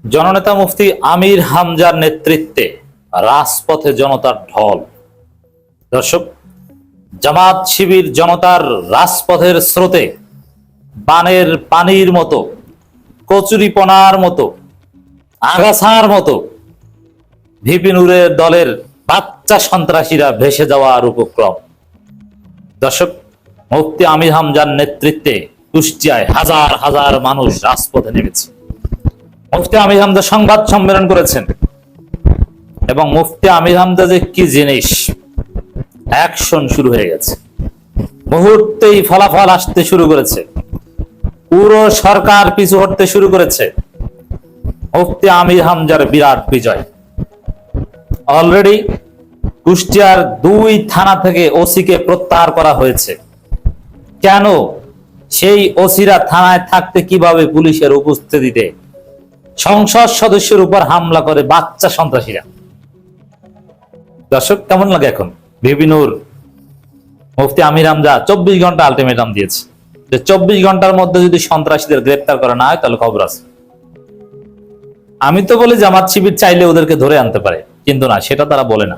জননেতা মুফতি আমির হামজার নেতৃত্বে রাজপথে জনতার ঢল। দর্শক, জামাত শিবির জনতার রাজপথের স্রোতে বানের পানির মতো, কচুরিপনার মতো, আগাছার মতো ভিপি নূরের দলের বাচ্চা সন্ত্রাসীরা ভেসে যাওয়ার উপক্রম। দর্শক, মুফতি আমির হামজার নেতৃত্বে কুষ্টিয়ায় হাজার হাজার মানুষ রাজপথে নেমেছে। মুফতি আমির হামজা সংবাদ সম্মেলন করেছেন এবং মুফতি আমির হামজা যে কি জিনিস, অ্যাকশন শুরু হয়ে গেছে। মুহূর্তেই ফলাফল আসতে শুরু করেছে, পুরো সরকার পিছু হটতে শুরু করেছে। মুফতি আমির হামজার বিরাট বিজয়। অলরেডি কুষ্টিয়ার 2 থানা থেকে ওসিকে প্রত্যাহার করা হয়েছে। কেন? সেই ওসিরা থানায় থাকতে কিভাবে পুলিশের উপস্থিতিতে সংসদ সদস্যের উপর হামলা করে বাচ্চা সন্ত্রাসীরা। দর্শক, কেমন লাগে এখন? ভিপি নূর মুফতি আমির হামজা 24 ঘন্টা আলটিমেটাম দিয়েছে যে 24 ঘন্টার মধ্যে যদি সন্ত্রাসীদের গ্রেপ্তার করা না হয় তাহলে খবর আছে। আমি তো বলি জামাত শিবির চাইলে ওদেরকে ধরে আনতে পারে, কিন্তু না, সেটা তারা বলে না।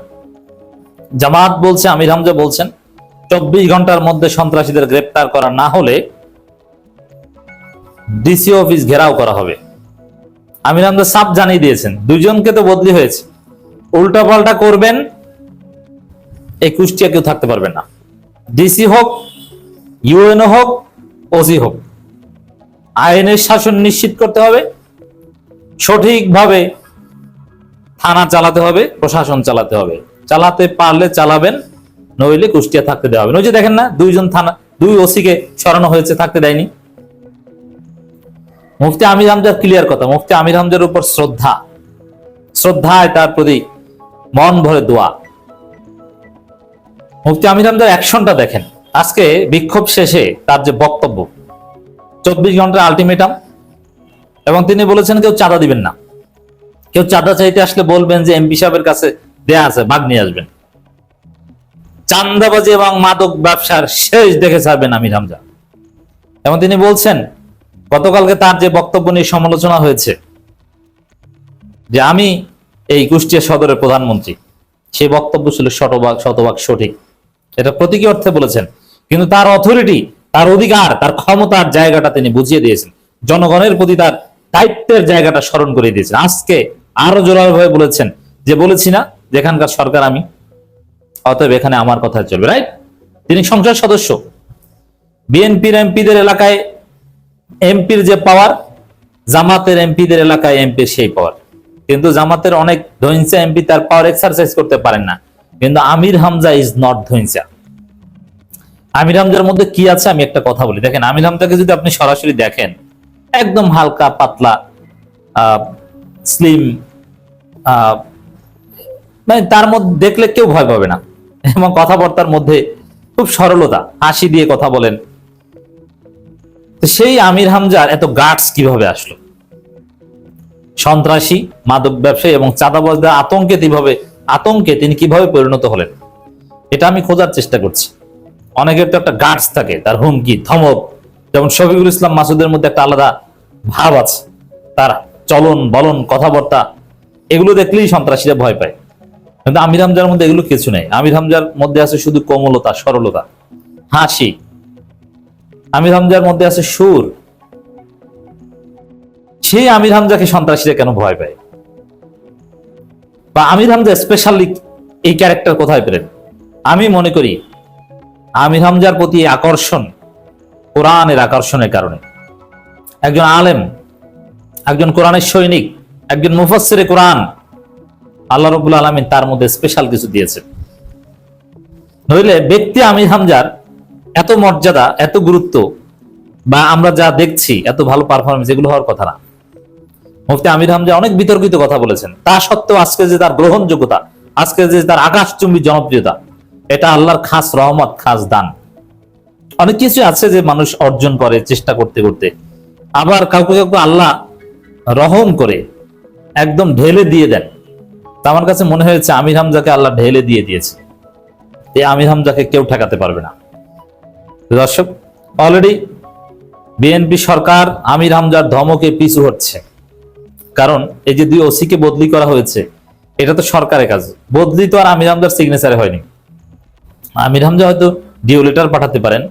জামাত বলছে, আমির হামজা বলছেন 24 ঘন্টার মধ্যে সন্ত্রাসীদের গ্রেপ্তার করা না হলে ডিসি অফিস ঘেরাও করা হবে। আমির হামজা সাফ জানিয়ে দিয়েছেন, 2 জনকে তো বদলি হয়েছে, উল্টা পাল্টা করবেন এই কুষ্টিয়া কেউ থাকতে পারবে না। ডিসি হোক, ইউএনও হোক, ওসি হোক, আইনের শাসন নিশ্চিত করতে হবে, সঠিকভাবে থানা চালাতে হবে, প্রশাসন চালাতে হবে। চালাতে পারলে চালাবেন, নইলে কুষ্টিয়া থাকতে দেওয়া হবে। ওই যে দেখেন না, 2 জন থানা 2 ওসিকে সরানো হয়েছে, থাকতে দেয়নি। মুফতি আমির হামজার ক্লিয়ার কথা, মুফতি আমির হামজার উপর শ্রদ্ধায় তার প্রতি মন ভরে দোয়া। মুফতি আমির হামজার অ্যাকশনটা দেখেন। আজকে বিক্ষোভ শেষে তার যে বক্তব্য, 24 ঘন্টার আলটিমেটাম, এবং তিনি বলেছেন কেউ চাঁদা দিবেন না, কেউ চাঁদা চাইতে আসলে বলবেন যে এমপি সাহেবের কাছে দেয়া আছে, ভাগ নিয়ে আসবেন। চাঁদাবাজি এবং মাদক ব্যবসার শেষ দেখে ছাড়বেন আমির হামজা। এবং তিনি বলছেন, গতকালকে তার যে বক্তব্য নিয়ে সমালোচনা হয়েছে যে আমি এই কুষ্টিয়া সদরের প্রধানমন্ত্রী, সেই বক্তব্য ছিল শতভাগ সঠিক, এটা প্রতীকী অর্থে বলেছেন। কিন্তু তার অথরিটি, তার অধিকার, তার ক্ষমতার জায়গাটা তিনি বুঝিয়ে দিয়েছেন, জনগণের প্রতি তার দায়িত্বের জায়গাটা স্মরণ করে দিয়েছেন। আজকে আরো জোরালোভাবে বলেছেন যে বলেছি না যেখানকার সরকার আমি, অতএব এখানে আমার কথা চলবে, রাইট? তিনি সংসদ সদস্য। বিএনপির এমপিদের এলাকায় এমপির যে পাওয়ার, জামাতের এমপিদের এলাকায় এমপির সেই পাওয়ার। কিন্তু জামাতের অনেক ধৈর্য এমপি তার পাওয়ার এক্সারসাইজ করতে পারেন না, কিন্তু আমির হামজা ইজ নট ধৈর্য। আমির হামজার মধ্যে কি আছে আমি একটা কথা বলি। দেখেন, আমির হামজাকে যদি আপনি সরাসরি দেখেন, একদম হালকা পাতলা, স্লিম, মানে তার মধ্যে দেখলে কেউ ভয় পাবে না, এবং কথাবার্তার মধ্যে খুব সরলতা, হাসি দিয়ে কথা বলেন। তো সেই আমির হামজার এত গাটস কিভাবে আসলো? সন্ত্রাসী, মাদক ব্যবসায়ী এবং চাঁদাবাজদের আতঙ্কে তিনি কিভাবে পরিণত হলেন, এটা আমি খোঁজার চেষ্টা করছি। অনেকের তো একটা গাটস থাকে, তার হুমকি ধমক, যেমন শফিকুল ইসলাম মাসুদের মধ্যে একটা আলাদা ভাব আছে, তার চলন বলন, কথাবার্তা, এগুলো দেখলেই সন্ত্রাসীরা ভয় পায়। কিন্তু আমির হামজার মধ্যে এগুলো কিছু নেই। আমির হামজার মধ্যে আছে শুধু কোমলতা, সরলতা, হাসি। আমির হামজার মধ্যে আছে সুর। সেই আমির হামজাকে সন্ত্রাসীরা কেন ভয় পায়? বা আমির হামজা স্পেশালি এই ক্যারেক্টার কোথায় পেলেন? আমি মনে করি আমির হামজার প্রতি আকর্ষণ কোরআনের আকর্ষণের কারণে। একজন আলেম, একজন কোরআনের সৈনিক, একজন মুফাসসিরে কোরআন, আল্লাহ রাব্বুল আলামিন তার মধ্যে স্পেশাল কিছু দিয়েছেন। নইলে ব্যক্তি আমির হামজার এত মর্যাদা, এত গুরুত্ব, বা আমরা যা দেখছি এত ভালো পারফরমেন্স, এগুলো হওয়ার কথা না। মুফতি আমির হামজা অনেক বিতর্কিত কথা বলেছেন, তা সত্ত্বেও আজকে যে তার গ্রহণযোগ্যতা, আজকে যে তার আকাশচুম্বী জনপ্রিয়তা, এটা আল্লাহর খাস রহমত, খাস দান। অনেক কিছু আছে যে মানুষ অর্জন করে চেষ্টা করতে করতে, আবার কাউকে কাউকে আল্লাহ রহম করে একদম ঢেলে দিয়ে দেন। তা আমার কাছে মনে হয়েছে আমির হামজাকে আল্লাহ ঢেলে দিয়ে দিয়েছে, এই আমির হামজাকে কেউ ঠেকাতে পারবে না। দর্শক, অলরেডি বিএনপি সরকার আমির হামজার ধমকে পিছু হচ্ছে। কারণ এই যে 2 ওসি কে বদলি করা হয়েছে, এটা তো সরকারের কাজ। বদলি তো আর আমির হামজার সিগনেচারে হয়নি। আমির হামজা হয়তো ডিও লেটার পাঠাতে পারেন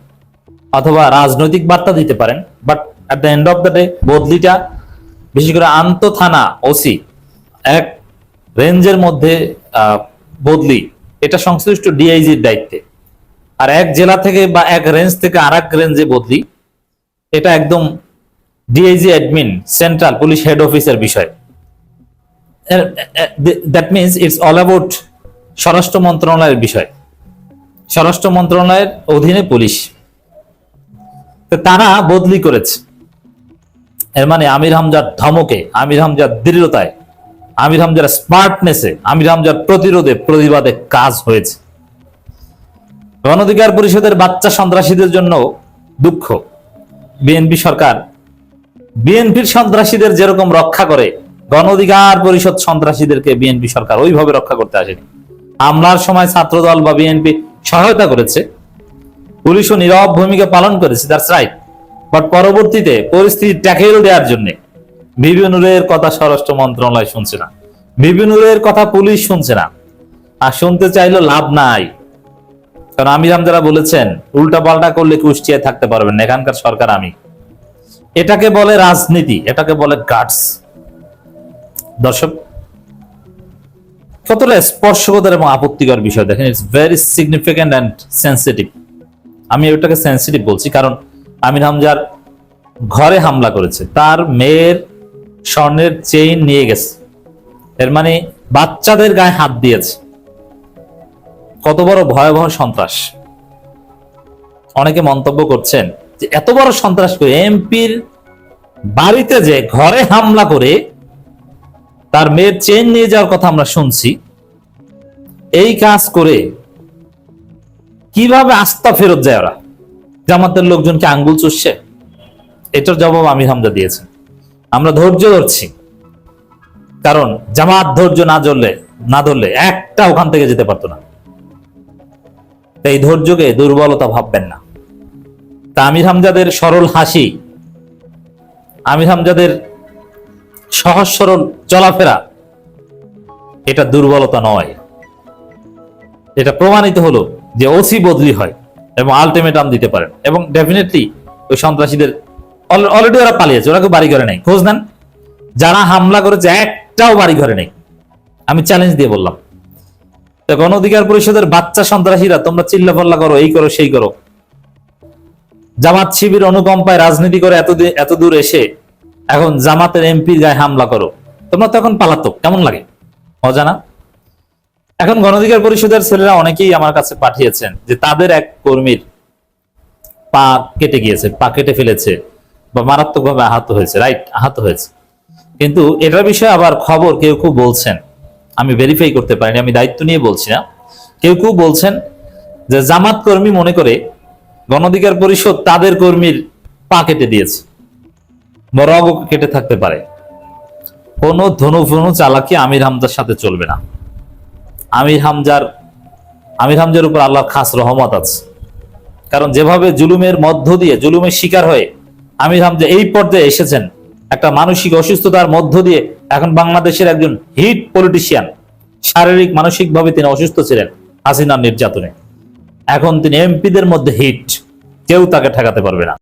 অথবা রাজনৈতিক বার্তা দিতে পারেন, but at the end of the day বদলিটা, বিশেষ করে আন্ত থানা ওসি এক রেঞ্জের মধ্যে বদলি, এটা সংশ্লিষ্ট ডিআইজির দায়িত্বে। আর এক জেলা থেকে বা এক রেঞ্জ থেকে আর এক রেঞ্জে বদলি, এটা একদম DIG admin central police head অফিসের বিষয়। That means it's all about স্বরাষ্ট্র মন্ত্রণালয়ের বিষয়। স্বরাষ্ট্র মন্ত্রণালয়ের অধীনে পুলিশ, তারা বদলি করেছে। এর মানে আমির হামজার ধমকে, আমির হামজার দৃঢ়তায়, আমির হামজার স্মার্টনেসে, আমির হামজার প্রতিরোধে প্রতিবাদে কাজ হয়েছে। গণ অধিকার পরিষদের বাচ্চা সন্ত্রাসীদের জন্য দুঃখ। বিএনপি সরকার বিএনপির সন্ত্রাসীদের যেরকম রক্ষা করে, গণ অধিকার পরিষদ সন্ত্রাসীদেরকে বিএনপি সরকার ওইভাবে রক্ষা করতে আসেনি। হামলার সময় ছাত্রদল বা বিএনপি সহায়তা করেছে, পুলিশও নীরব ভূমিকা পালন করেছে, দ্যাটস রাইট। বাট পরবর্তীতে পরিস্থিতি ট্যাকেল দেওয়ার জন্য বিবি নূরের কথা স্বরাষ্ট্র মন্ত্রণালয় শুনছে না, বিবি নূরের কথা পুলিশ শুনছে না, আর শুনতে চাইলেও লাভ নাই। কারণ আমির হামজারা বলেছেন উল্টা পাল্টা করলে কুষ্টিয়ায় থাকতে পারবেন না, এখানকার সরকার আমি। এটাকে বলে রাজনীতি, এটাকে বলে গাটস। দর্শক, কতটা স্পর্শকতার এবং আপত্তিকর বিষয় দেখেন। It's very significant and sensitive. আমি ওটাকে সেন্সিটিভ বলছি কারণ আমির হামজার ঘরে হামলা করেছে, তার মেয়ের স্বর্ণের চেইন নিয়ে গেছে, এর মানে বাচ্চাদের গায়ে হাত দিয়েছে। কত বড় ভয়াবহ সন্ত্রাস। অনেকে মন্তব্য করছেন যে এত বড় সন্ত্রাস করে এমপির বাড়িতে যে ঘরে হামলা করে তার মেয়ের চেইন নিয়ে যাওয়ার কথা আমরা শুনছি, এই কাজ করে কিভাবে আস্থা ফেরত যায় ওরা? জামাতের লোকজনকে আঙ্গুল চুষছে? এটার জবাব আমির হামজা দিয়েছেন। আমরা ধৈর্য ধরছি, কারণ জামাত ধৈর্য না ধরলে একটা ওখান থেকে যেতে পারতো না। এই ধৈর্যকে দুর্বলতা ভাববেন না। তা আমির হামজাদের সরল হাসি, আমির হামজাদের সহজ সরল চলাফেরা, এটা দুর্বলতা নয়। এটা প্রমাণিত হলো যে ওসি বদলি হয় এবং আলটিমেটাম দিতে পারেন, এবং ডেফিনেটলি ওই সন্ত্রাসীদের অলরেডি ওরা পালিয়েছে, ওরা কেউ বাড়ি ঘরে নেই। খোঁজ নেন, যারা হামলা করেছে একটাও বাড়ি ঘরে নেই। আমি চ্যালেঞ্জ দিয়ে বললাম। তো গণ অধিকার পরিষদের বাচ্চা সন্ত্রাসীরা তোমরা চিল্লাফাল্লা করো, এই করো সেই করো, জামাত শিবির অনুকম্পায় রাজনীতি করে এত দূর এসে এখন জামাতের এমপির গায়ে হামলা করো, তোমরা তো এখন পালাতক। কেমন লাগে? অজানা। এখন গণ অধিকার পরিষদের ছেলেরা অনেকেই আমার কাছে পাঠিয়েছেন যে তাদের এক কর্মীর পা কেটে গিয়েছে, পা কেটে ফেলেছে বা মারাত্মকভাবে আহত হয়েছে। রাইট, আহত হয়েছে। কিন্তু এটার বিষয়ে আবার খবর কেউ কেউ বলছেন, আমি ভেরিফাই করতে পারিনি, আমি দায়িত্ব নিয়ে বলছি না, কেউ কেউ বলছেন যে জামাত কর্মী মনে করে গণ অধিকার পরিষদ তাদের কর্মীর পা কেটে দিয়েছে, রগ কেটে থাকতে পারে। কোন ধনুফনু চালাকি আমির হামজার সাথে চলবে না। আমির হামজার উপর আল্লাহর খাস রহমত আছে। কারণ যেভাবে জুলুমের মধ্য দিয়ে, জুলুমের শিকার হয়ে আমির হামজা এই পর্যায়ে এসেছেন, একটা মানসিক অসুস্থতার মধ্য দিয়ে এখন বাংলাদেশের একজন হিট পলিটিশিয়ান, শারীরিক মানসিকভাবে তিনি অসুস্থ ছিলেন হাসিনার নির্যাতনে, এখন তিনি এমপিদের মধ্যে হিট, কেউ তাকে ঠেকাতে পারবে না।